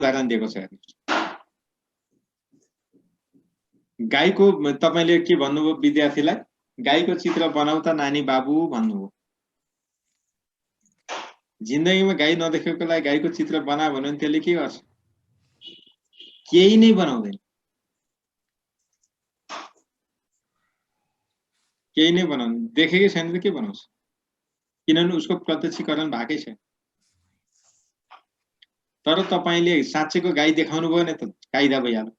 उदाहरण दिएको छ हेर्नुहोस्। गाईको तपाईले के भन्नुभयो विद्यार्थीलाई? गाईको चित्र बनाऊ त नानी बाबु भन्नुभयो। जिन्दगीमा गाई नदेखेको लागि गाईको चित्र बना भन्यो भने त्यसले के गर्छ? केही नै बनाउँदैन, केही नै बनाउँदैन। देखेकै छैन त के बनाउँछ? किनभने उसको प्रत्यक्षीकरण भएकै छैन। तर तपाईले साँच्चैको गाई देखाउनु भयो नि त कायदा भइहाल्यो।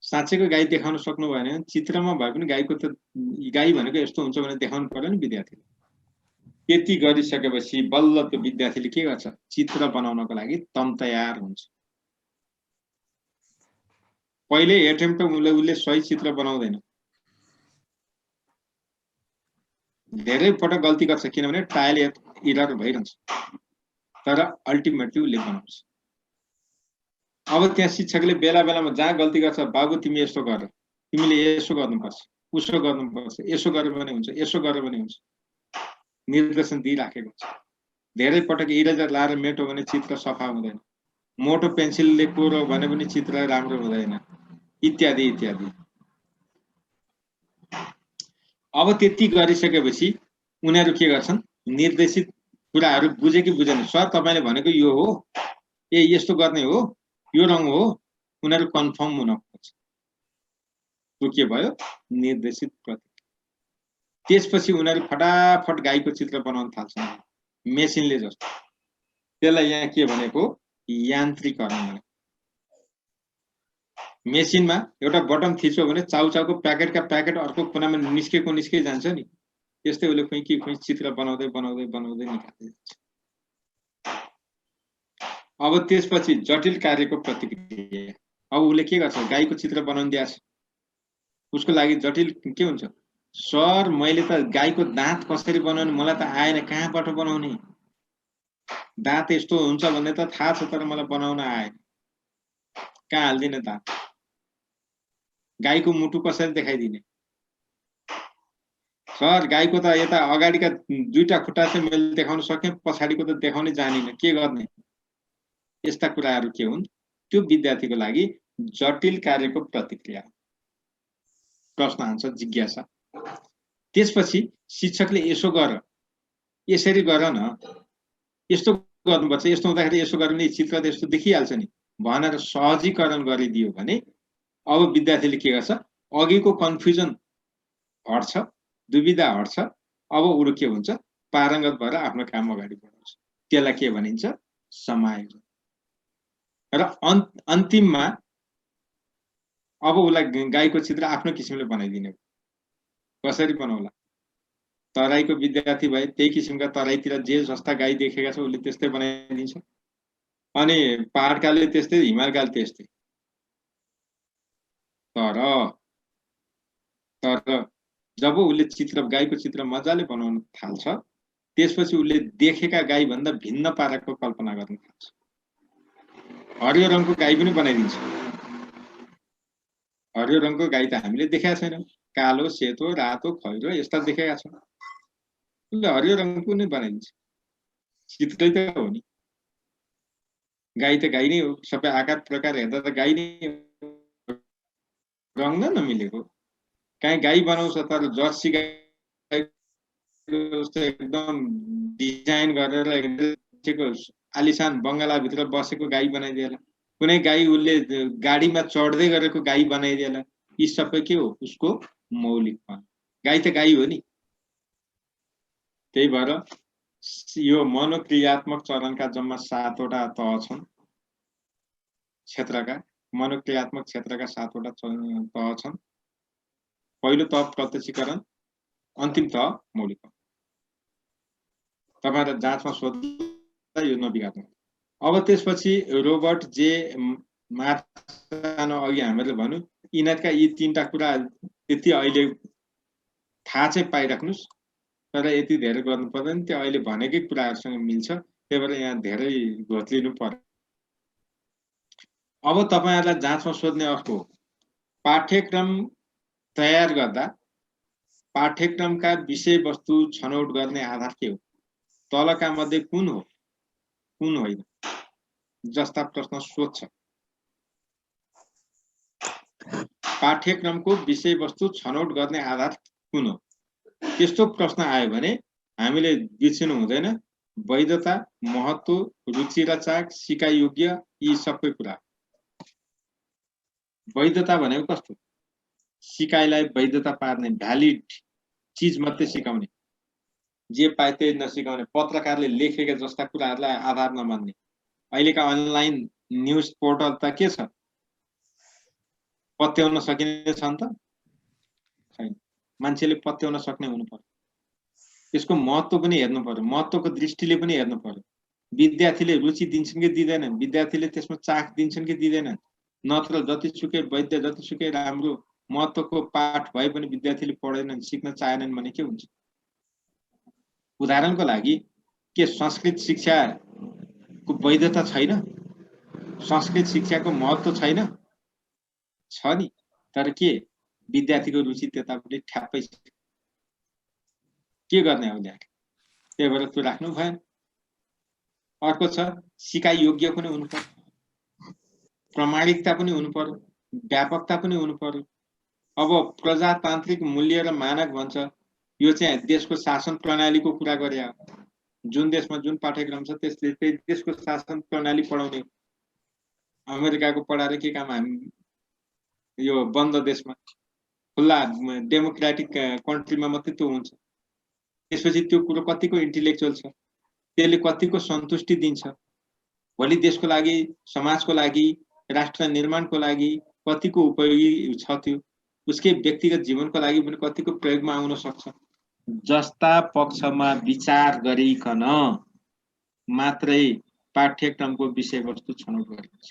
साँच्चैको गाई देखाउन सक्नु भएन भने चित्रमा भए पनि गाईको त गाई भनेको यस्तो हुन्छ भने देखाउनु पर्यो नि विद्यार्थीले। त्यति गरिसकेपछि बल्ल त्यो विद्यार्थीले के गर्छ? चित्र बनाउनको लागि तम तयार हुन्छ। पहिले एटेम्प्ट उसले सही चित्र बनाउँदैन, धेरै पटक गल्ती गर्छ किनभने ट्रायल एरर भइरहन्छ, तर अल्टिमेटली उसले बनाउँछ। अब त्यहाँ शिक्षकले बेला बेलामा जहाँ गल्ती गर्छ, बाबु तिमी यस्तो गर, तिमीले यसो गर्नुपर्छ, उसो गर्नुपर्छ, यसो गरेर पनि हुन्छ, यसो गरेर पनि हुन्छ, निर्देशन दिइराखेको छ। धेरै पटक इरेजर लाएर मेटो भने चित्र सफा हुँदैन, मोटो पेन्सिलले कोरो भने पनि चित्र राम्रो हुँदैन, इत्यादि इत्यादि। अब त्यति गरिसकेपछि उनीहरू के गर्छन्? निर्देशित कुराहरू बुझे कि बुझेन? सर तपाईले भनेको यो हो, ए यस्तो गर्ने हो, यो रङ हो, उनीहरू कन्फर्म हुन खोज्छ। त्यो के भयो? निर्देशित प्रतिक्रिया। त्यसपछि उनीहरू फटाफट गाईको चित्र बनाउन थाल्छन् मेसिनले जस्तो। त्यसलाई यहाँ के भनेको? यान्त्रिकरण भनेको। मेसिनमा एउटा बटन थिच्यो भने चाउचाउको प्याकेटका प्याकेट अर्को कुनामा निस्कै जान्छ नि, त्यस्तै उसले खोइ चित्र बनाउँदै बनाउँदै बनाउँदै निकाल्दै जान्छ। अब त्यसपछि जटिल कार्यको प्रतिक्रिया। अब उसले के गर्छ? गाईको चित्र बनाउन दिएछ, उसको लागि जटिल के हुन्छ? सर मैले त गाईको दाँत कसरी बनाउने मलाई त आएन, कहाँबाट बनाउने? दाँत यस्तो हुन्छ भन्ने त थाहा छ तर मलाई बनाउन आएन, कहाँ हाल्दिने दाँत? गाईको मुटु कसरी देखाइदिने? सर गाईको त यता अगाडिका दुईटा खुट्टा चाहिँ मैले देखाउन सकेँ, पछाडिको त देखाउनै जानिन, के गर्ने? यस्ता कुराहरू के हुन्? त्यो विद्यार्थीको लागि जटिल कार्यको प्रतिक्रिया, प्रश्न आन्सर जिज्ञासा। त्यसपछि शिक्षकले यसो गर, यसरी गर न, यस्तो गर्नुपर्छ, यस्तो हुँदाखेरि यसो गर्यो भने चित्र त यस्तो देखिहाल्छ नि भनेर सहजीकरण गरिदियो भने अब विद्यार्थीले के गर्छ? अघिको कन्फ्युजन हट्छ, दुविधा हट्छ। अब उ के हुन्छ? पारङ्गत भएर आफ्नो काम अगाडि बढाउँछ। त्यसलाई के भनिन्छ? समायोजन। र अन्तिममा अब उसलाई गाईको चित्र आफ्नो किसिमले बनाइदिने। कसरी बनाउला? तराईको विद्यार्थी भए त्यही किसिमका तराईतिर जे जस्ता गाई देखेका छ उसले त्यस्तै बनाइदिन्छ, अनि पहाडकाले त्यस्तै, हिमालकाले त्यस्तै। तर जब उसले चित्र गाईको चित्र मजाले बनाउन थाल्छ त्यसपछि उसले देखेका गाई भन्दा भिन्न पाराको कल्पना गर्न थाल्छ। हरियो रङको गाई पनि बनाइदिन्छ। हरियो रङको गाई त हामीले देखेका छैनौँ, कालो, सेतो, रातो, खैरो यस्ता देखेका छौँ। उसले हरियो रङको नै बनाइदिन्छ, चित्रै त हो नि। गाई त गाई नै हो, सबै आकार प्रकार हेर्दा त गाई नै हो, रङ नमिलेको। कहीँ गाई बनाउँछ तर जर्सी गाई एकदम डिजाइन गरेर आलिसान बङ्गलाभित्र बसेको गाई बनाइदिएला, कुनै गाई उसले गाडीमा चढ्दै गरेको गाई बनाइदिएला। यी सबै के हो? उसको मौलिकपन। गाई त गाई हो नि। त्यही भएर यो मनोक्रियात्मक चरणका जम्मा 7 वटा तह छन् क्षेत्रका। मनोक्रियात्मक क्षेत्रका 7 वटा तह छन्। पहिलो तह प्रत्यक्षीकरण, अन्तिम तह मौलिकपन। तपाईहरुले जाँचमा सोध्दा यो नबिगार्नु। अब त्यसपछि रोबर्ट जे मार्सन अघि हामीले भन्यौं यिनीहरुका यी 3टा कुरा त्यति अहिले थाहा चाहिँ पाइराख्नुस्, तर यति धेरै गर्नु पर्दैन। त्यो अहिले भनेकै कुराहरुसँग मिल्छ, त्यही भएर यहाँ धेरै घोत्लिनु पर्छ। अब तपाईहरुलाई जाँचमा सोध्ने अर्को, पाठ्यक्रम तयार गर्दा पाठ्यक्रमका विषयवस्तु छनौट गर्ने आधार के हो? तलका मध्ये कुन हो, कुन होइन? जस्ता प्रश्न सोध्छ। पाठ्यक्रमको विषयवस्तु छनौट गर्ने आधार कुन हो? त्यस्तो प्रश्न आयो भने हामीले बिर्सिनु हुँदैन वैधता, महत्व, रुचि र चाख, सिकाइ योग्य यी सबै कुरा। वैधता भनेको कस्तो? सिकाइलाई वैधता पार्ने, भ्यालिड चीज मात्रै सिकाउने, जे पाए त्यही नसिकाउने, पत्रकारले लेखेका जस्ता कुराहरूलाई आधार नमान्ने। अहिलेका अनलाइन न्युज पोर्टल त के छ? पत्याउन सकिने छन् त? छैन। मान्छेले पत्याउन सक्ने हुनु पर्यो। यसको महत्व पनि हेर्नु पर्यो, महत्वको दृष्टिले पनि हेर्नु पर्यो। विद्यार्थीले रुचि दिन्छन् कि दिँदैनन्, विद्यार्थीले त्यसमा चाख दिन्छन् कि दिँदैनन्। नत्र जतिसुकै वैद्य, जतिसुकै राम्रो महत्वको पाठ भए पनि विद्यार्थीले पढेनन्, सिक्न चाहेनन् भने के हुन्छ? उदाहरणको लागि के संस्कृत शिक्षाको वैधता छैन? संस्कृत शिक्षाको महत्व छैन? छ नि, तर के विद्यार्थीको रुचि त्यतापट्टि ठ्याप्पै छ। के गर्ने हो ल्याएर? त्यही भएर त्यो राख्नु भएन। अर्को छ सिकाइ योग्य पनि हुनु पर्यो, प्रामाणिकता पनि हुनु पर्यो, व्यापकता पनि हुनु पर्यो। अब प्रजातान्त्रिक मूल्य र मानक भन्छ, यो चाहिँ देशको शासन प्रणालीको कुरा गरे हो। जुन देशमा जुन पाठ्यक्रम छ त्यसले त्यही देशको शासन प्रणाली पढाउने। अमेरिकाको पढाएर के काम? हामी यो बन्द देशमा, खुल्ला डेमोक्रेटिक कन्ट्रीमा मात्रै त्यो हुन्छ। त्यसपछि त्यो कुरो कतिको इन्टेलेक्चुअल छ, त्यसले कतिको सन्तुष्टि दिन्छ, भोलि देशको लागि, समाजको लागि, राष्ट्र निर्माणको लागि कतिको उपयोगी छ, त्यो उसकै व्यक्तिगत जीवनको लागि पनि कतिको प्रयोगमा आउन सक्छ। जस्ता पक्षमा विचार गरिकन मात्रै पाठ्यक्रमको विषयवस्तु छनौट गरिन्छ।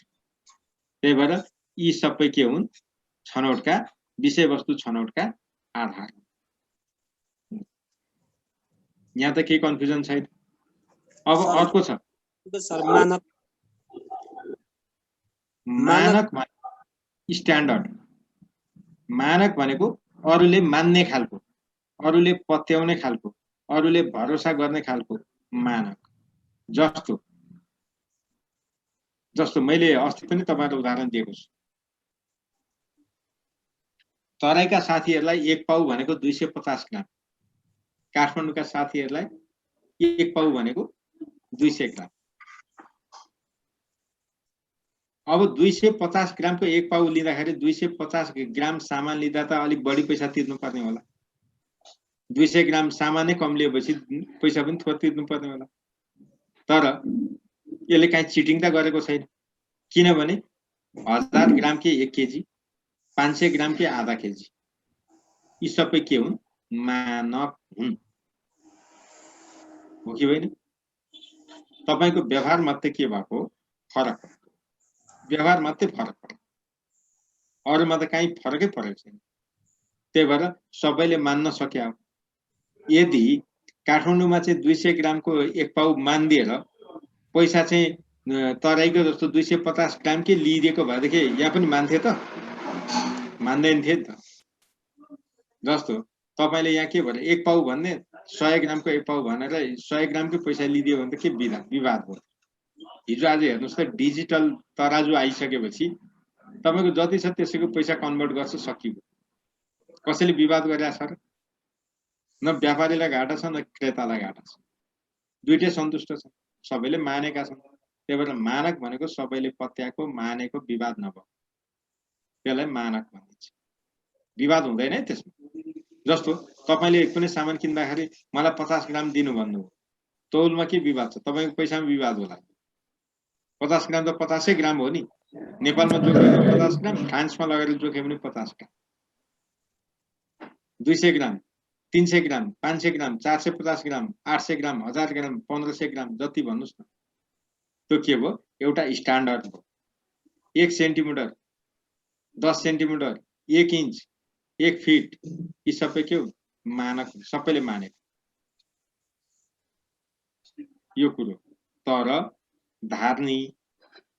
त्यही भएर यी सबै के हुन्? छनौटका, विषयवस्तु छनौटका आधार। यहाँ त केही कन्फ्युजन छैन। अब अर्को छ मानक स्ट्यान्डर्ड। मानक भनेको अरूले मान्ने खालको, अरूले पत्याउने खालको, अरूले भरोसा गर्ने खालको मानक। जस्तो मैले अस्ति पनि तपाईहरुलाई उदाहरण दिएको छु। तराईका साथीहरूलाई एक पाउ भनेको 250 ग्राम, काठमाडौँका साथीहरूलाई एक पाउ भनेको 200 ग्राम। अब 250 ग्रामको एक पाउ लिँदाखेरि 250 ग्राम सामान लिँदा त अलिक बढी पैसा तिर्नु पर्ने होला। 200 ग्राम सामानै कम लिएपछि पैसा पनि थोर तिर्नु पर्ने होला। तर यसले काहीँ चिटिङ त गरेको छैन, किनभने 1000 ग्राम के 1 केजी, 500 ग्राम के आधा केजी, यी सबै के हुन्? मानक हुन्। हो कि होइन? तपाईको व्यवहार मात्रै के भएको? फरक हो। व्यवहार मात्रै फरक पर्छ, अरूमा त कहीँ फरकै परेको छैन। त्यही भएर सबैले मान्न सक्या। यदि काठमाडौँमा चाहिँ 200 ग्रामको एक पाउ मानिदिएर पैसा चाहिँ तराईको जस्तो 250 ग्राम के लिइदिएको भएदेखि यहाँ पनि मान्थे त? मान्दैन थिए नि त। जस्तो तपाईले यहाँ के भने एक पाउ भन्ने 100 ग्रामको एक पाउ भनेर 100 ग्रामकै पैसा लिइदियो भने त के विवाद हो? हिजो आज हेर्नुस् त डिजिटल तराजु आइसकेपछि तपाईको जति छ त्यसैको पैसा कन्भर्ट गर्छ, सकियो। कसैले विवाद गरिरहेछ र? न व्यापारीलाई घाटा छ न क्रेतालाई घाटा छ, दुईटै सन्तुष्ट छन्, सबैले मानेका छन्। त्यही भएर मानक भनेको सबैले पत्याएको, मानेको, विवाद नभएको, त्यसलाई मानक भनिन्छ। विवाद हुँदैन है त्यसमा। जस्तो तपाईले कुनै सामान किन्दाखेरि मलाई 50 ग्राम दिनु भन्नुभयो, तौलमा के विवाद छ? तपाईको पैसामा विवाद होला। 50 ग्राम त 50 ग्राम हो नि। नेपालमा जोखे पनि 50 ग्राम, फ्रान्समा लगेर जोखे पनि 50 ग्राम। 200 ग्राम, 300 ग्राम, 500 ग्राम, 450 ग्राम, 800 ग्राम, 1000 ग्राम, 1500 ग्राम, जति भन्नुस् न, त्यो के भयो? एउटा स्ट्यान्डर्ड हो। 1 सेन्टिमिटर, 10 सेन्टिमिटर, 1 इन्च, 1 फिट, यी सबै के हो? मानक, सबैले माने यो कुरो। तर धार्नी,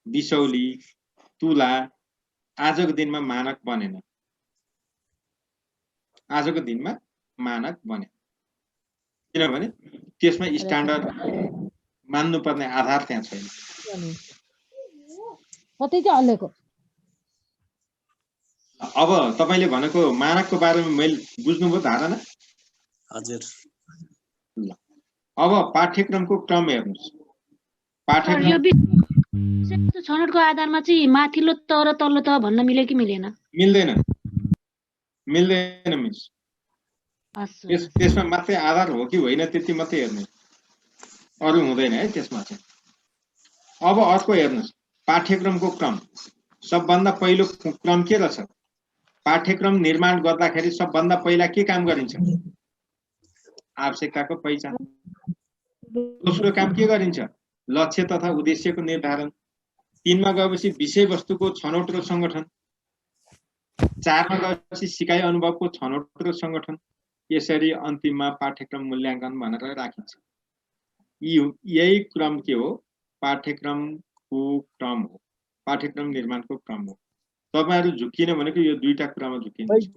बिसौली, तुला आजको दिनमा मानक बनेन। आजको दिनमा मानक बने, किनभने त्यसमा स्ट्यान्डर्ड मान्नुपर्ने आधार त्यहाँ छैन। कतै चाहिँ हल्लेको। अब तपाईले भनेको मानकको बारेमा मैले बुझ्नुभयो धारणा? हजुर। ल अब पाठ्यक्रमको क्रम हेर्नुस्। पाठ्यक्रम यो छनौटको आधारमा चाहिँ माथिल्लो त र तल्लो त भन्न मिल्यो कि मिलेन? मिल्दैन मिस। हस् त्यसमा मात्रै आधार हो कि होइन त्यति मात्रै हेर्नु, अरु हुँदैन है त्यसमा चाहिँ। अब अर्को हेर्नुस्, पाठ्यक्रमको क्रम। सबभन्दा पहिलो क्रम के रहेछ? पाठ्यक्रम निर्माण गर्दाखेरि सबभन्दा पहिला के काम गरिन्छ? आवश्यकताको पहिचान। दोस्रो काम के गरिन्छ? लक्ष्य तथा उद्देश्यको निर्धारण। 3 मा गएपछि विषयवस्तुको छनौट र संगठन। 4 मा गएपछि सिकाइ अनुभवको छनौट र संगठन। यसरी अन्तिममा पाठ्यक्रम मूल्याङ्कन भनेर राखिन्छ। यही क्रम के हो? पाठ्यक्रमको क्रम हो, पाठ्यक्रम निर्माणको क्रम हो। तपाईहरु झुकिने भनेको यो दुईटा कुरामा झुकिन्छ।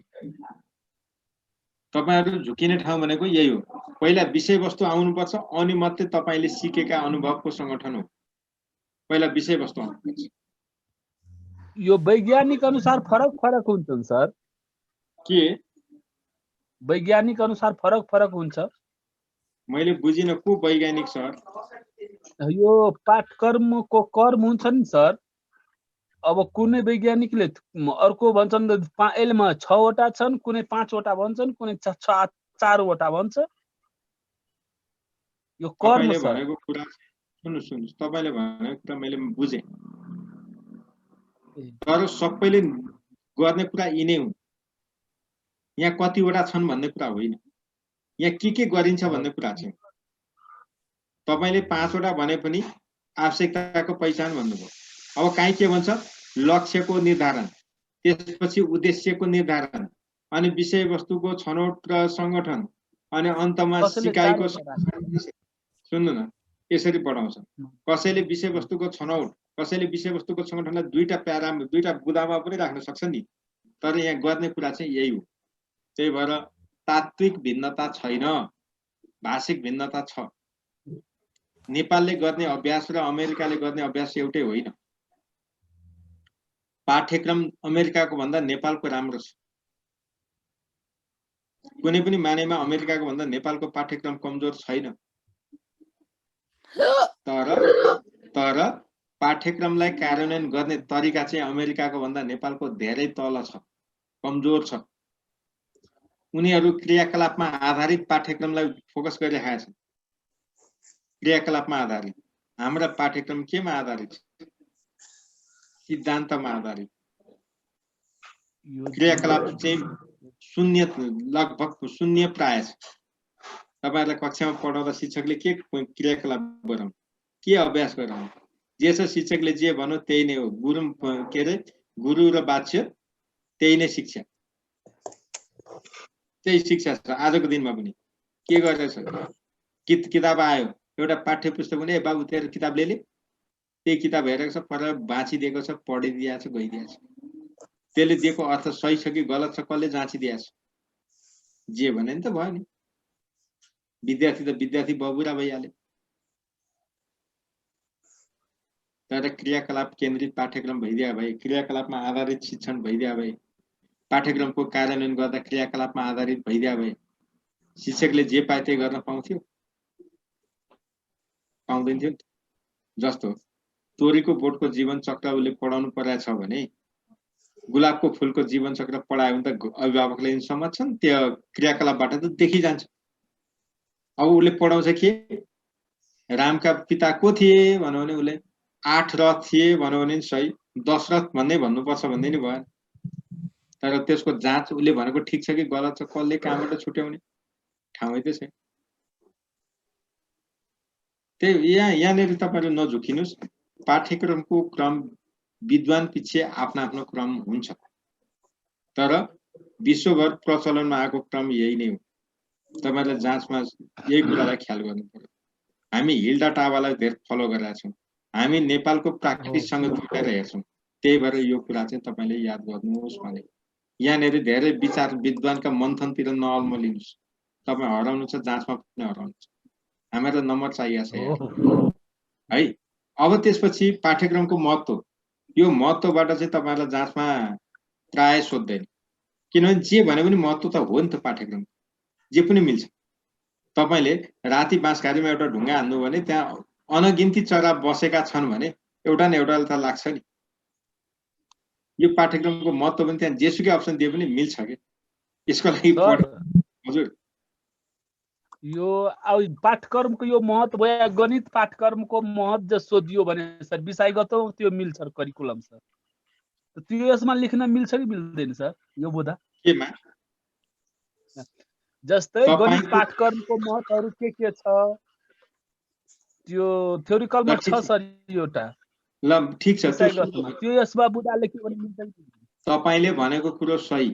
तपाईहरु झुकिने ठाउँ भनेको यही हो। पहिला विषयवस्तु आउनुपर्छ, अनि मात्रै तपाईले सिकेका अनुभवको संगठन हो। पहिला विषयवस्तु आउनुपर्छ। यो वैज्ञानिक अनुसार फरक हुन्छ सर। के वैज्ञानिक अनुसार फरक हुन्छ? मैले बुझिन को वैज्ञानिक सर? यो पाठ्यक्रमको कर्म हुन्छ नि सर। अब कुनै वैज्ञानिकले अर्को भन्छन् यसमा 6 वटा छन्, कुनै 5 वटा भन्छन्, कुनै 4 वटा भन्छ। यो कर्म सर। भनेको कुरा सुन्नुस्, तपाईले भनेको कुरा मैले बुझे। तर सबैले गर्ने कुरा यिनै हुन्। यहाँ कतिवटा छन् भन्ने कुरा होइन, यहाँ के गरिन्छ भन्ने कुरा छ। तपाईले 5 वटा भने पनि आवश्यकताको पहिचान भन्नुभयो। अब काहीँ के भन्छ? लक्ष्यको निर्धारण, त्यसपछि उद्देश्यको निर्धारण, अनि विषयवस्तुको छनौट र संगठन, अनि अन्तमा सिकाइको। सुन्नु न, यसरी बढाउँछ। कसैले विषयवस्तुको छनौट, कसैले विषयवस्तुको संगठनलाई दुईटा बुदामा पनि राख्न सक्छ नि। तर यहाँ गर्ने कुरा चाहिँ यही हो। त्यही भएर तात्विक भिन्नता छैन, भाषिक भिन्नता छ। नेपालले गर्ने अभ्यास र अमेरिकाले गर्ने अभ्यास एउटै होइन। पाठ्यक्रम अमेरिकाको भन्दा नेपालको राम्रो छ। कुनै पनि मानेमा अमेरिकाको भन्दा नेपालको पाठ्यक्रम कमजोर छैन। तर पाठ्यक्रमलाई कार्यान्वयन गर्ने तरिका चाहिँ अमेरिकाको भन्दा नेपालको धेरै तल छ, कमजोर छ। उनीहरू क्रियाकलापमा आधारित पाठ्यक्रमलाई फोकस गरिरहेका छन्। क्रियाकलापमा आधारित। हाम्रा पाठ्यक्रम केमा आधारित छ? सिद्धान्तमा आधारित। क्रियाकलाप चाहिँ शून्य, लगभग शून्य प्राय छ। तपाईहरुलाई कक्षामा पढाउँदा शिक्षकले के क्रियाकलाप गराउनु, के अभ्यास गराउनु? जे छ शिक्षकले जे भन्यो त्यही नै हो। गुरु र वाच्य त्यही नै शिक्षा, त्यही शिक्षा छ। आजको दिनमा पनि के गरेछ? किताब आयो, एउटा पाठ्य पुस्तक पनि, ए बाबु तेरो किताब ले, त्यही किताब हेरेको छ, पर बाँचिदिएको छ, पढिदिएको छ, गइदिएको छ। त्यसले दिएको अर्थ सही छ कि गलत छ कसले जाँचिदिएको छ? जे भने नि त भयो नि। विद्यार्थी त विद्यार्थी बबुरा भइहाल्यो। तर क्रियाकलाप केन्द्रित पाठ्यक्रम भइदिया भए, क्रियाकलापमा आधारित शिक्षण भइदिया भए, पाठ्यक्रमको कार्यान्वयन गर्दा क्रियाकलापमा आधारित भइदिया भए शिक्षकले जे पाए त्यही गर्न पाउँथ्यो? पाउँदैन थियो नि। जस्तो तोरीको बोटको जीवन चक्र उसले पढाउनु परेछ भने गुलाबको फूलको जीवन चक्र पढायो भने त अभिभावकले सहमत छन्। त्यो क्रियाकलापबाट त देखिजान्छ। अब उसले पढाउँछ के? रामका पिता को थिए भन्यो भने उसले 8 रथ थिए भन्यो भने सही, 10 रथ भन्ने भन्नुपर्छ भन्दै नि भयो। तर त्यसको जाँच उसले भनेको ठिक छ कि गलत छ कसले कहाँबाट छुट्याउने ठाउँै त छैन। त्यही यहाँनिर तपाईहरु नझुकिनुस्। पाठ्यक्रमको क्रम विद्वान पछि आफ्नो आफ्नो क्रम हुन्छ, तर विश्वभर प्रचलनमा आएको क्रम यही नै हो। तपाईहरुले जाँचमा यही कुरालाई ख्याल गर्नु पर्यो। हामी हिल्डा टावालाई धेरै फलो गरेका छौं। हामी नेपालको प्राक्टिससँग जोडेर हेर्छौं। त्यही भएर यो कुरा चाहिँ तपाईले याद गर्नुहोस् भने यहाँनिर धेरै विचार विद्वानका मन्थनतिर नअल्मलिनुस्। तपाई हराउनु छ, जाँचमा पनि हराउनु छ। हामीलाई नम्बर चाहिएको छ है। अब त्यसपछि पाठ्यक्रमको महत्त्व। यो महत्त्वबाट चाहिँ तपाईहरुलाई जाँचमा प्राय सोध्दैन, किनभने जे भने पनि महत्त्व त हो नि त पाठ्यक्रम, जे पनि मिल्छ। तपाईले राति बाँसघारीमा एउटा ढुङ्गा हान्नु भने त्यहाँ अनगिन्ती चरा बसेका छन् भने एउटा न एउटाले त लाग्छ नि। यो पाठ्यक्रमको महत्त्व पनि त्यहाँ जेसुकै अप्सन दिए पनि मिल्छ के। यसको लागि हजुर यो अब पाठ्यक्रमको यो महत्त्व भयो, गणित पाठ्यक्रमको महत्त्व जो सोधियो भने सर विषयगत त्यो मिल्छ करिकुलम सर, त्यो यसमा लेख्न मिल्छ कि मिल्दैन सर यो बुझ्दा? केमा जस्तै गणित पाठ्यक्रमको महत्त्वहरु के छ त्यो थ्योरिकलमा छ सर एउटा। ल ठीक छ, त्यो यसमा बुझ्दा लेख्यो भने मिल्छ कि? तपाईले भनेको कुरो सही,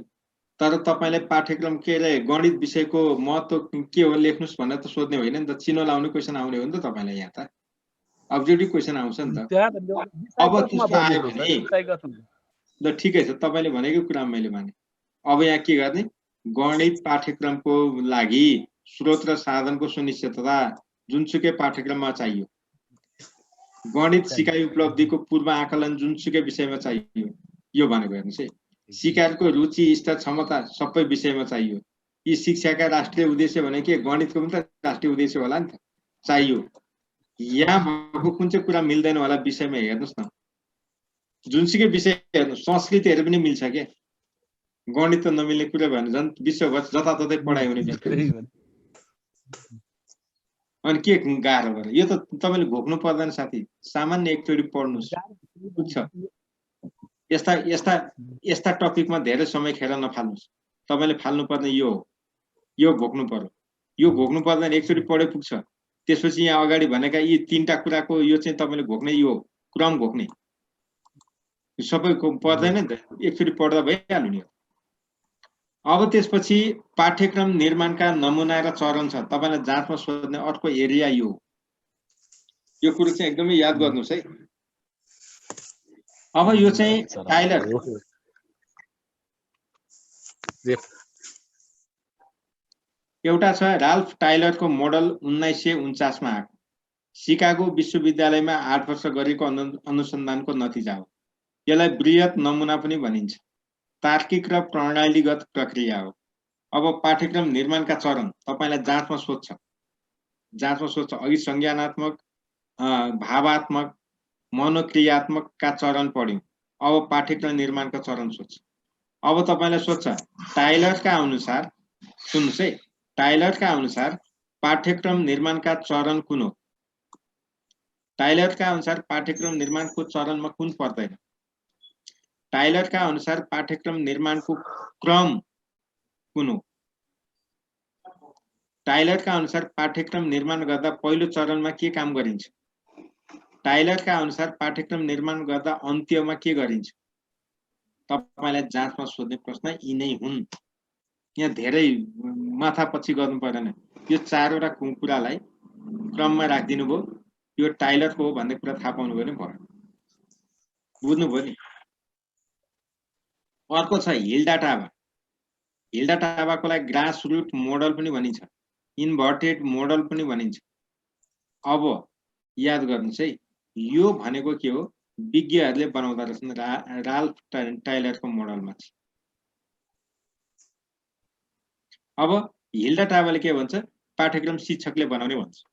तर तपाईले पाठ्यक्रम के रे गणित विषयको महत्त्व के हो लेख्नुस् भनेर त सोध्ने होइन नि त। चिनो लाउने क्वेशन आउने हो नि त तपाईलाई। यहाँ त अब्जेक्टिभ क्वेशन आउँछ नि त। अब त्यस्तो आयो भने ल ठिकै छ, तपाईले भनेको कुरा मैले माने। अब यहाँ के गर्ने, गणित पाठ्यक्रमको लागि स्रोत र साधनको सुनिश्चितता जुनसुकै पाठ्यक्रममा चाहियो। गणित सिकाइ उपलब्धिको पूर्व आकलन जुनसुकै विषयमा चाहियो। यो भनेको हेर्नुस् है, सिकाइको रुचि स्तर क्षमता सबै विषयमा चाहियो। यी शिक्षाका राष्ट्रिय उद्देश्य भने के गणितको पनि त राष्ट्रिय उद्देश्य होला नि त, चाहियो। यहाँ भएको कुन चाहिँ कुरा मिल्दैन होला विषयमा हेर्नुस् न। जुनसुकै विषय हेर्नुस्, संस्कृतिहरु पनि मिल्छ के। गणित त नमिल्ने कुरा भने झन् विश्वभर जताततै पढाइ हुने व्यक्ति। अनि के गाह्रो भयो यो त तपाईले घोक्नु पर्दैन साथी, सामान्य एकचोटी पढ्नुस् बुझ्छ। यस्ता यस्ता यस्ता टपिकमा धेरै समय खेर नफाल्नुस्। तपाईले फाल्नुपर्ने यो हो, यो घोक्नु पर्यो। यो घोक्नु पर्दैन, एकचोटी पढे पुग्छ। त्यसपछि यहाँ अगाडि भनेका यी तीनटा कुराको यो चाहिँ तपाईले घोक्ने यो क्रम घोक्ने सबैको पर्दैन नि त, एकचोटी पढ्दा भइहाल्यो नि। अब त्यसपछि पाठ्यक्रम निर्माणका नमुना र चरण छ। तपाईलाई जाँचमा सोध्ने अर्को एरिया यो कुरो चाहिँ एकदमै याद गर्नुस् है। अब यो चाहिँ टाइलर एउटा छ राल्फ टाइलरको मोडल 1949 मा आएको, शिकागो विश्वविद्यालयमा 8 वर्ष गरेको अनुसन्धानको नतिजा हो। यसलाई बृहत नमुना पनि भनिन्छ, तार्किक र प्रणालीगत प्रक्रिया हो। अब पाठ्यक्रम निर्माणका चरण तपाईलाई जाँचमा सोध्छ। अघि संज्ञानात्मक, भावात्मक, मनोक्रियात्मक का चरण पढ्यौं। अब पाठ्यक्रम निर्माणका चरण सोध्छ। अब तपाईलाई सोध्छ टाइलरका अनुसार, सुन्नुस् है, टाइलरका अनुसार पाठ्यक्रम निर्माणका चरण कुन हो? टाइलरका अनुसार पाठ्यक्रम निर्माणको चरणमा कुन पर्दैन? टाइलरका अनुसार पाठ्यक्रम निर्माणको क्रम कुन हो? टाइलरका अनुसार पाठ्यक्रम निर्माण गर्दा पहिलो चरणमा के काम गरिन्छ? टाइलरका अनुसार पाठ्यक्रम निर्माण गर्दा अन्त्यमा के गरिन्छ? तपाईलाई जाँचमा सोध्ने प्रश्न यी नै हुन्। यहाँ धेरै माथापछि गर्नु पर्दैन। यो चारवटा कुरालाई क्रममा राखिदिनु भयो, यो टाइलरको हो भन्ने कुरा थाहा पाउनु भयो नि भयो। बुझ्नुभयो नि? अर्को छ हिल्डा टाबा। हिल्डा टाबाको लागि ग्रास रुट मोडल पनि भनिन्छ, इन्भर्टेड मोडल पनि भनिन्छ। अब याद गर्नुस् है, यो भनेको के हो? विज्ञहरूले बनाउँदा रहेछन् राल्फ टाइलरको मोडलमा। अब हिल्डा टाबाले के भन्छ? पाठ्यक्रम शिक्षकले बनाउने भन्छ।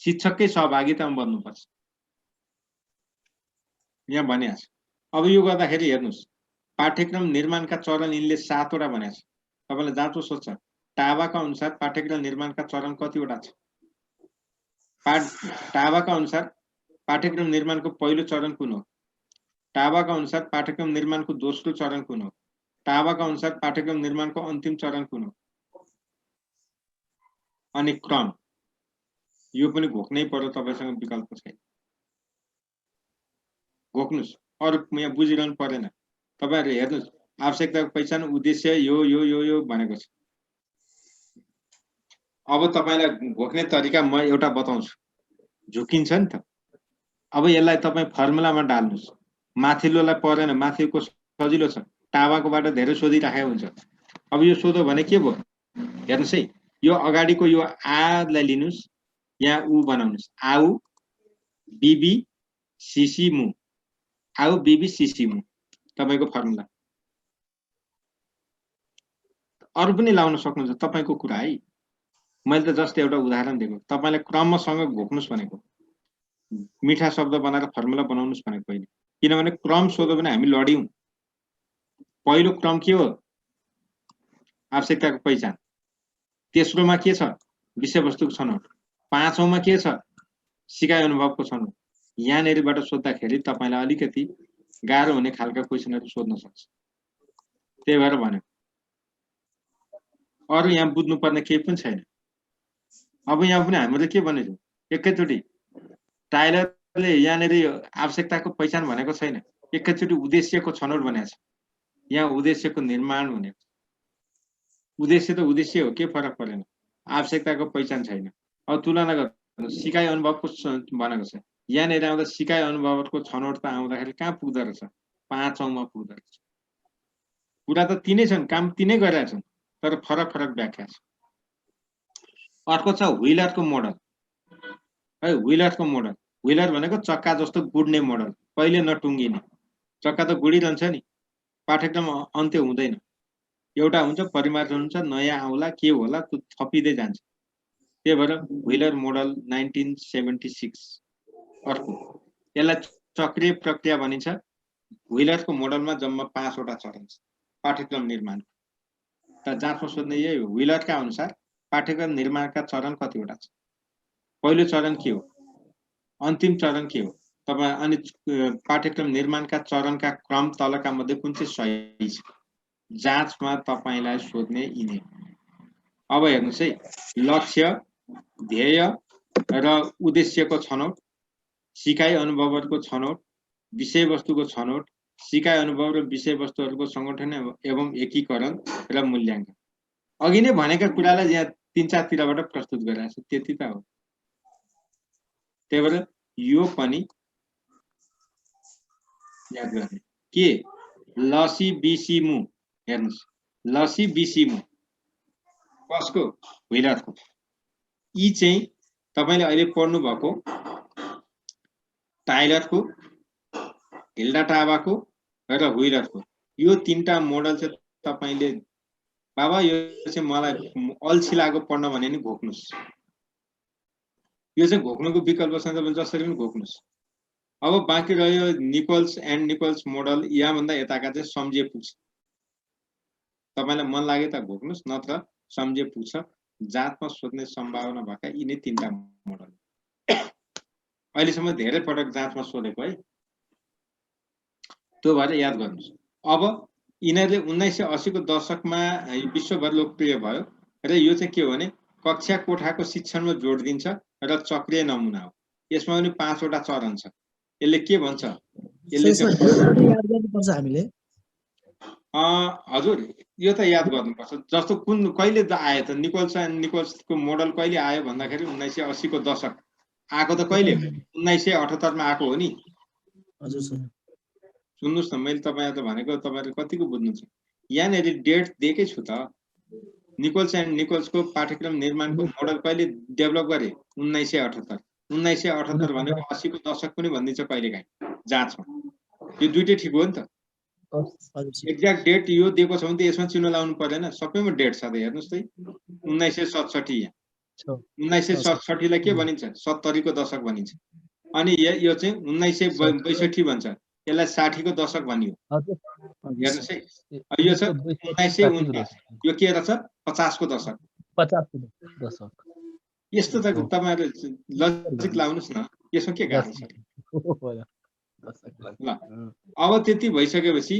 शिक्षककै सहभागितामा बन्नुपर्छ, यहाँ भनेको छ। अब यो गर्दाखेरि हेर्नुस्, पाठ्यक्रम निर्माणका चरण यिनले 7 वटा भनेको छ। तपाईलाई जाँचो सोध्छ टाबाका अनुसार पाठ्यक्रम निर्माणका चरण कतिवटा छ? टाबाका अनुसार पाठ्यक्रम निर्माणको पहिलो चरण कुन हो? टाबाका अनुसार पाठ्यक्रम निर्माणको दोस्रो चरण कुन हो? टाबाका अनुसार पाठ्यक्रम निर्माणको अन्तिम चरण कुन हो? अनि क्रम यो पनि घोक्नै पर्यो, तपाईसँग विकल्प छैन। घोक्नुस्, अरु यहाँ बुझिरहनु पर्दैन। तपाईहरु हेर्नुस्, आवश्यकताको पहिचान, उद्देश्य यो यो यो यो भनेको छ। अब तपाईलाई घोक्ने तरिका म एउटा बताउँछु, झुकिन्छ नि त। अब यसलाई तपाई फर्मुलामा डाल्नुस्। माथिल्लोलाई परेन, माथिको सजिलो छ, टाबाकोबाट धेरै सोधिराखेको हुन्छ। अब यो सोधो भने के भयो? हेर्नुस् है, यो अगाडिको यो आ लाई लिनुस्, यहाँ उ बनाउनुस्, आउ बीबी सीसी मु आउ बीबी सीसी मु तपाईको फर्मुला अरु पनि लाउन सक्नुहुन्छ तपाईको कुरा है मैले त जस्ट एउटा उदाहरण दिएको तपाईले क्रमसँग घोक्नुस् भनेको मिठा शब्द बनाएर फर्मुला बनाउनुस् भनेको होइन किनभने क्रम सोध्यो भने हामी लड्यौं पहिलो क्रम के हो आवश्यकताको पहिचान तेस्रोमा के छ विषयवस्तुको छनौट पाँचौंमा के छ सिकाइ अनुभवको छनौट यहाँनेरिबाट सोध्दाखेरि तपाईलाई अलिकति गाह्रो हुने खालका क्वेशनहरु सोध्न सक्छ त्यही भएर भने अरु यहाँ बुझ्नु पर्ने केही पनि छैन अब यहाँ पनि हामीले के भनेछौं एकैचोटी टाइलरले यहाँनेरि आवश्यकताको पहिचान भनेको छैन एकैचोटी उद्देश्यको छनौट भनेको छ यहाँ उद्देश्यको निर्माण भनेको उद्देश्य त उद्देश्य हो के फरक परेन आवश्यकताको पहिचान छैन अब तुलना गर्नु सिकाइ अनुभवको भनेको छ यहाँनेरि आउँदा सिकाइ अनुभवको छनौट त आउँदाखेरि कहाँ पुग्दो रहेछ पाँचौंमा पुग्दो रहेछ कुरा त तिनै छन् काम तिनै गरिरहेका छन् तर फरक फरक व्याख्या छ अर्को छ व्हीलरको मोडल है व्हीलरको मोडल व्हीलर भनेको चक्का जस्तो गुड्ने मोडल कहिले नटुङ्गिने चक्का त गुडिरहन्छ नि पाठ्यक्रम अन्त्य हुँदैन एउटा हुन्छ परिमार्जन हुन्छ नयाँ आउला के होला त्यो थपिँदै जान्छ त्यही भएर व्हीलर मोडल 1976 अर्को यसलाई चक्रीय प्रक्रिया भनिन्छ व्हीलरको मोडलमा जम्मा 5 वटा चरण छ पाठ्यक्रम निर्माण त जाँचमा सोध्ने यही हो व्हीलरका अनुसार पाठ्यक्रम निर्माणका चरण कतिवटा छ पहिलो चरण के हो अन्तिम चरण के हो तपाई अनि पाठ्यक्रम निर्माणका चरणका क्रम तलका मध्ये कुन चाहिँ सही छ जाँचमा तपाईलाई सोध्ने यिनै अब हेर्नुस् है लक्ष्य ध्येय र उद्देश्यको छनौट सिकाइ अनुभवहरुको छनौट विषयवस्तुको छनौट सिकाइ अनुभव र विषयवस्तुहरुको संगठन एवं एकीकरण र मूल्याङ्कन अघि नै भनेका कुरालाई यहाँ तीन चार तिरबाट प्रस्तुत गरिरहेको छु त्यति त हो त्यही भएर यो पनि याद गर्ने के लसी बिसी मु हेर्नुस् लसी बिसी मु कसको व्हीलरको यी चाहिँ तपाईले अहिले पढ्नु भएको टाइलरको हिल्डा टाबाको र व्हीलरको यो तीनटा मोडल चाहिँ तपाईले बाबा यो चाहिँ मलाई अल्छी लाग्यो पढ्न भने नि घोक्नुस् यो चाहिँ घोक्नुको विकल्प छ तपाईले जसरी पनि घोक्नुस् अब बाँकी रह्यो निकोल्स एन्ड निकोल्स मोडल यहाँ भन्दा यताका चाहिँ सम्झे पुग्छ तपाईलाई मन लाग्यो त घोक्नुस् नत्र सम्झे पुग्छ जातमा सोध्ने सम्भावना भएका यिनै तीनटा मोडल अहिलेसम्म धेरै पटक जाँचमा सोधेको है त्यो भएर याद गर्नुस् अब यिनीहरूले 1980 को दशकमा विश्वभर लोकप्रिय भयो र यो चाहिँ के हो भने कक्षा कोठाको शिक्षणमा जोड दिन्छ र चक्रीय नमुना हो यसमा पनि 5 वटा चरण छ यसले के भन्छ यसले याद गर्नुपर्छ हामीले हजुर यो त याद गर्नुपर्छ जस्तो कुन कहिले आयो त निकोल्स एन्ड निकोल्सको मोडल कहिले आयो भन्दाखेरि 1980 को दशक आको त कहिले 1978 मा आको हो नि हजुर सर सुन्नुस् न मैले तपाईहरु त भनेको तपाईहरुले कतिको बुझ्नुहुन्छ यहाँनेरि डेट दिएकै छु त निकोल्स एन्ड निकोल्सको पाठ्यक्रम निर्माणको मोडल कहिले डेभलप गरे 1978 1978 भनेको 80 को दशक पनि भनिन्छ कहिलेकाहीँ जाँचमा यो दुईटै ठीक हो नि त एक्ज्याक्ट डेट यो दिएको छ भने त यसमा चिन्ह लाउनु पर्दैन सबैमा डेट छ त हेर्नुस् त 1967 यहाँ 1967 लाई के भनिन्छ 70 को दशक भनिन्छ अनि यो चाहिँ 1962 भन्छ यसलाई 60 को दशक भनियो हेर्नुस् है यो छ 1949 यो के रहेछ 50 को दशक 50 को दशक यस्तो त तपाईहरुले लजिक लाउनुस् न यसमा के गाह्रो छ ल अब त्यति भइसकेपछि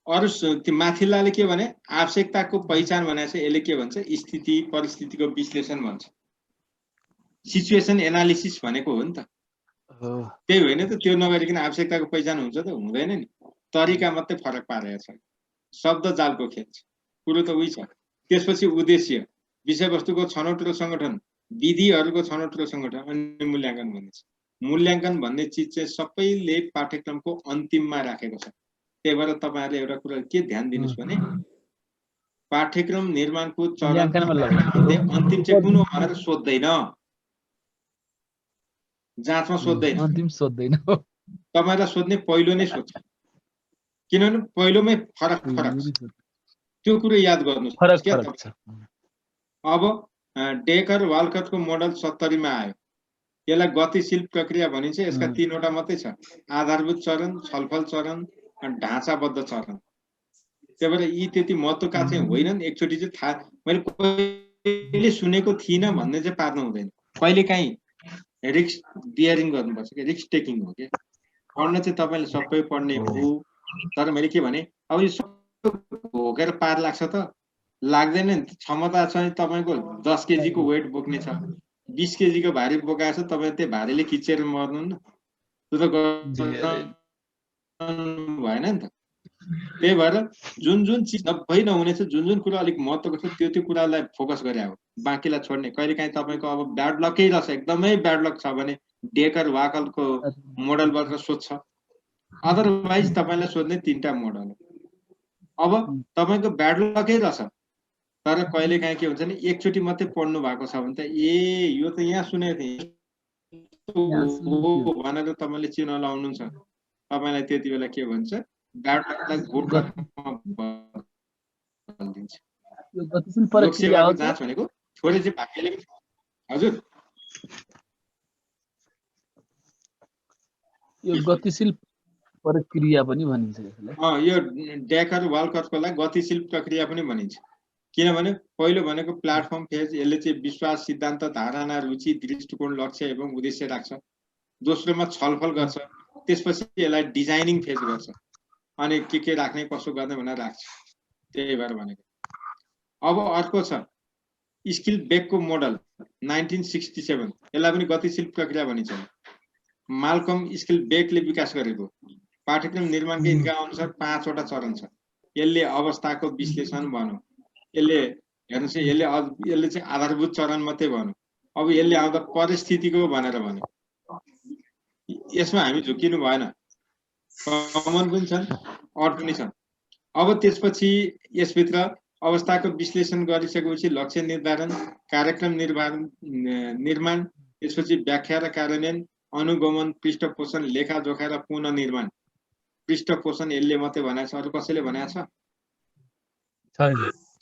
अरु त्यो माथिल्लाले के भने आवश्यकताको पहिचान भनेको चाहिँ यसले के भन्छ स्थिति परिस्थितिको विश्लेषण भन्छ सिचुएसन एनालिसिस भनेको हो नि त त्यही होइन त त्यो नगरिकन आवश्यकताको पहिचान हुन्छ त हुँदैन नि तरिका मात्रै फरक पारेको छ शब्द जालको खेल छ कुरो त उही छ त्यसपछि उद्देश्य विषयवस्तुको छनौट र संगठन विधिहरुको छनौट र संगठन अनि मूल्याङ्कन भनिन्छ मूल्याङ्कन भन्ने चीज चाहिँ सबैले पाठ्यक्रमको अन्तिममा राखेको छ त्यही भएर तपाईहरुले एउटा कुरा के ध्यान दिनुस् भने पाठ्यक्रम निर्माणको चरण अन्तिम चाहिँ कुन हो भनेर सोध्दैन जाँचमा सोध्दैन अन्तिम सोध्दैन तपाईलाई सोध्ने पहिलो नै सोध्छ किनभने पहिलोमै फरक छ त्यो कुरो याद गर्नुस् फरक क्या फरक छ अब डेकर वाल्कटको मोडल 70 मा आयो यसलाई गतिशील प्रक्रिया भनिन्छ यसका तीनवटा मात्रै छ आधारभूत चरण छलफल चरण अनि ढाँचाबद्ध चरण त्यही भएर यी त्यति महत्त्वका चाहिँ होइनन् एकचोटि चाहिँ थाहा मैले कहिले सुनेको थिइनँ भन्ने चाहिँ पार्नु हुँदैन कहिलेकाहीँ रिस्क बियरिङ गर्नुपर्छ कि रिस्क टेकिङ हो कि पढ्न चाहिँ तपाईँले सबै पढ्ने हो तर मैले के भने अब यो सबै भोगेर पार लाग्छ त लाग्दैन नि क्षमता छ तपाईँको 10 केजीको वेट बोक्ने छ 20 केजीको भारी बोकाएछ तपाईँ त्यो भारीले खिचेर मर्नु न त्यो त भएन नि त त्यही भएर जुन जुन चिज नभई नहुने छ जुन जुन कुरा अलिक महत्त्वको छ त्यो कुरालाई फोकस गरे हो बाँकीलाई छोड्ने कहिलेकाहीँ तपाईँको अब ब्याड लकै रहेछ एकदमै ब्याड लक छ भने डेकर वाकलको मोडलबाट सोध्छ अदरवाइज तपाईँलाई सोध्ने 3टा मोडल अब तपाईँको ब्याड लकै रहेछ तर कहिलेकाहीँ के हुन्छ नि एकचोटि मात्रै पढ्नु भएको छ भने त यो त यहाँ सुनेको थिएँ भनेर तपाईँले चिन्ह लाउनुहुन्छ तपाईँलाई त्यति बेला के भन्छ ब्याड लकलाई गुड लकमा बदलिदिन्छ यो गतिशील प्रक्रिया हो जाँच भनेको थोरै चाहिँ भाग्यले हजुर यो गतिशील प्रक्रिया पनि भनिन्छ यसलाई यो डेकर वाल्कटकोलाई गतिशील प्रक्रिया पनि भनिन्छ किनभने पहिलो भनेको प्लेटफर्म फेज यसले चाहिँ विश्वास सिद्धान्त धारणा रुचि दृष्टिकोण लक्ष्य एवं उद्देश्य राख्छ दोस्रोमा छलफल गर्छ त्यसपछि यसलाई डिजाइनिङ फेज गर्छ अनि के राख्ने कसो गर्ने भनेर राख्छ त्यही भएर भनेको अब अर्को छ स्किल बेकको मोडल 1967 यसलाई पनि गतिशील प्रक्रिया भनिन्छ माल्कम स्किल बेकले विकास गरेको पाठ्यक्रम निर्माणको यिनका अनुसार 5 वटा चरण छ यसले अवस्थाको विश्लेषण भनौँ यसले हेर्नुस् यसले चाहिँ आधारभूत चरण मात्रै भनौँ अब यसले आउँदा परिस्थितिको भनेर भन्यो यसमा हामी झुकिनु भएन कमन पनि छन् अड पनि छन् अब त्यसपछि यसभित्र अवस्थाको विश्लेषण गरिसकेपछि लक्ष्य निर्धारण कार्यक्रम निर्माण त्यसपछि व्याख्या र कार्यान्वयन अनुगमन पृष्ठपोषण लेखाजोखा र पुनर्निर्माण पृष्ठपोषण यसले मात्रै भनेको छ अरू कसैले भनेको छ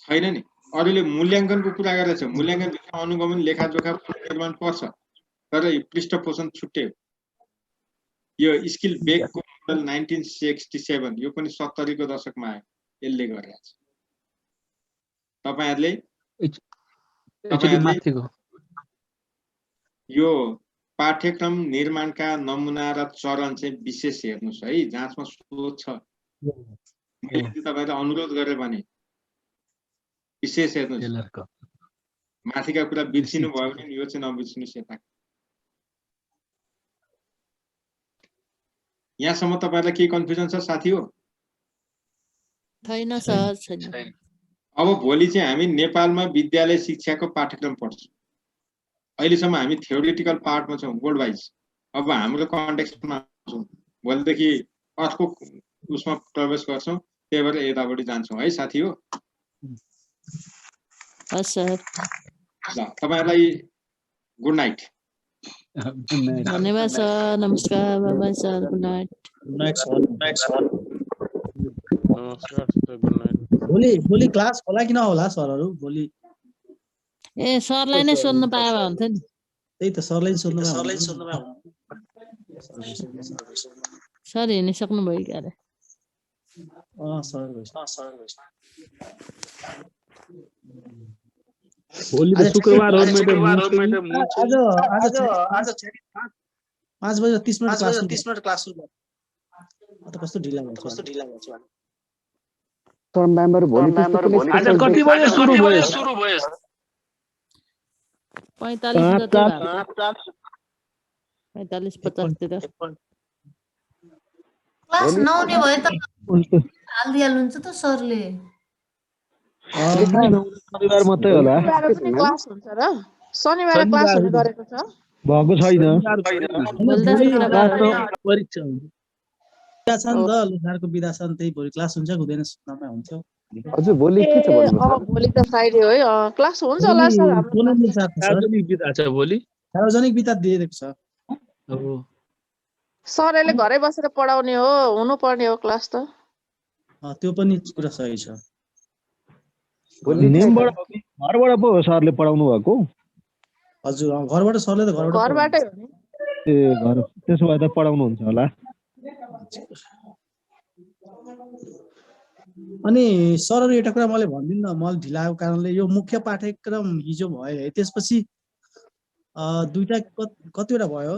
छैन नि अरूले मूल्याङ्कनको कुरा गरेछ मूल्याङ्कन अनुगमन लेखाजोखा पुनर्निर्माण पर्छ तर पृष्ठपोषण छुट्टै हो यो स्किल बेकको मोडल 1967 यो पनि 70 को दशकमा आयो यसले गरेछ तपाईहरुले यो पाठ्यक्रम निर्माणका नमुना र चरण चाहिँ विशेष हेर्नुस् है जाँचमा सोध्छ मैले तपाईहरुलाई अनुरोध गरे भने विशेष हेर्नुस् माथिका कुरा बिर्सिनु भयो भने यो चाहिँ नबिर्सिनुस् यता यहाँसम्म तपाईहरुलाई के कन्फ्युजन छ साथी हो छैन सर छैन अब भोलि चाहिँ हामी नेपालमा विद्यालय शिक्षाको पाठ्यक्रम पढ्छौं अहिलेसम्म हामी थ्योरिटिकल पार्टमा छौं वर्ल्ड वाइज अब हाम्रो कन्टेक्स्टमा छौं भोलिदेखि अर्को उसमा प्रवेश गर्छौं त्यही भएर यतापटि जान्छौं है साथी हो हस् सर ल तपाईहरुलाई गुड नाइट धन्यवाद सर नमस्कार bye bye sir good night नमस्कार सर गुड नाइट भोलि क्लास होला कि नहोला सरहरु भोलि ए सरलाई नै सोध्न पाए भए हुन्थ्यो नि त्यही त सरलाई सोध्नु सर हिँडिसक्नु भयो के अरे भोलि शुक्रबार हो मैडम आज 5:30 क्लास सुरु भयो कस्तो ढिला हुन्छ सर मेम्बर भोलि आज कति बजे सुरु भयो 45 50 तिर क्लास नहुने भए त हाल्दिहाल्नुहुन्छ त सरले शनिबार मात्रै होला क्लास हुन्छ र शनिबार क्लास हुने गरेको छ भएको छैन परीक्षा हुन्छ छन् त लोसारको बिदा छन् त्यही भोलि क्लास हुन्छ हुँदैन सुत्नमा हुन्छ हजुर भोलि के छ भन्नु अब भोलि त फ्राइडे हो है क्लास हुन्छ होला सर हाम्रो सार्वजनिक बिदा छ भोलि सार्वजनिक बिदा दिएको छ हो सर यसले घरै बसेर पढाउने हो हुनुपर्ने हो क्लास त त्यो पनि कुरा सही छ नेमबाट हो कि घरबाट पो सरले पढाउनु भएको हजुर घरबाट सरले त घरबाट घरबाटै हो नि ए घर त्यसो भए त पढाउनुहुन्छ होला अनि सरहरू एउटा कुरा मैले भनिदिनु न मैले ढिलाएको कारणले यो मुख्य पाठ्यक्रम हिजो भयो है त्यसपछि दुईटा कतिवटा भयो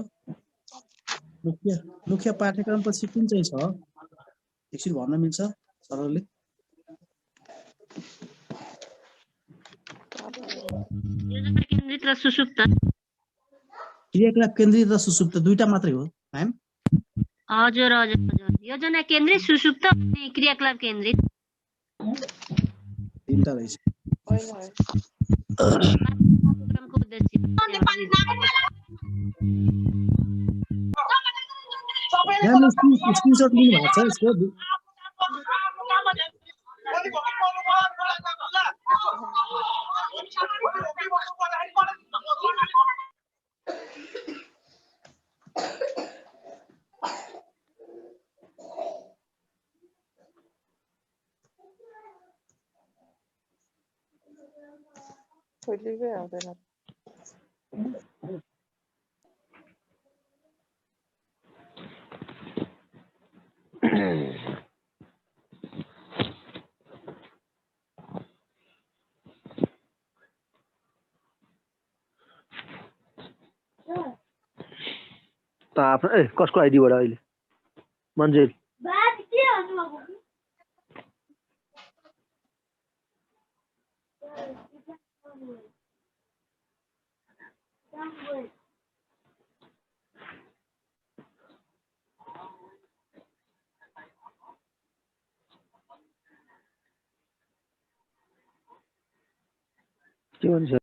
मुख्य पाठ्यक्रम पछि कुन चाहिँ छ एकछिन भन्न मिल्छ सरहरूले केन्द्रित र सुसुप्त क्रियाकलाप केन्द्रित र सुसुप्त दुईटा मात्रै हो म्याम हजुर हजुर हजुर योजना केन्द्रित सुसुप्त अनि क्रियाकलाप केन्द्रित तीनटा रहेछ कार्यक्रमको उद्देश्य म्याम स्क्रिनशट लिनु भएको छ यसको खोलिकै आउँदैन त आफ्नो ए कसको आइडीबाट अहिले मान्छे के भन्छ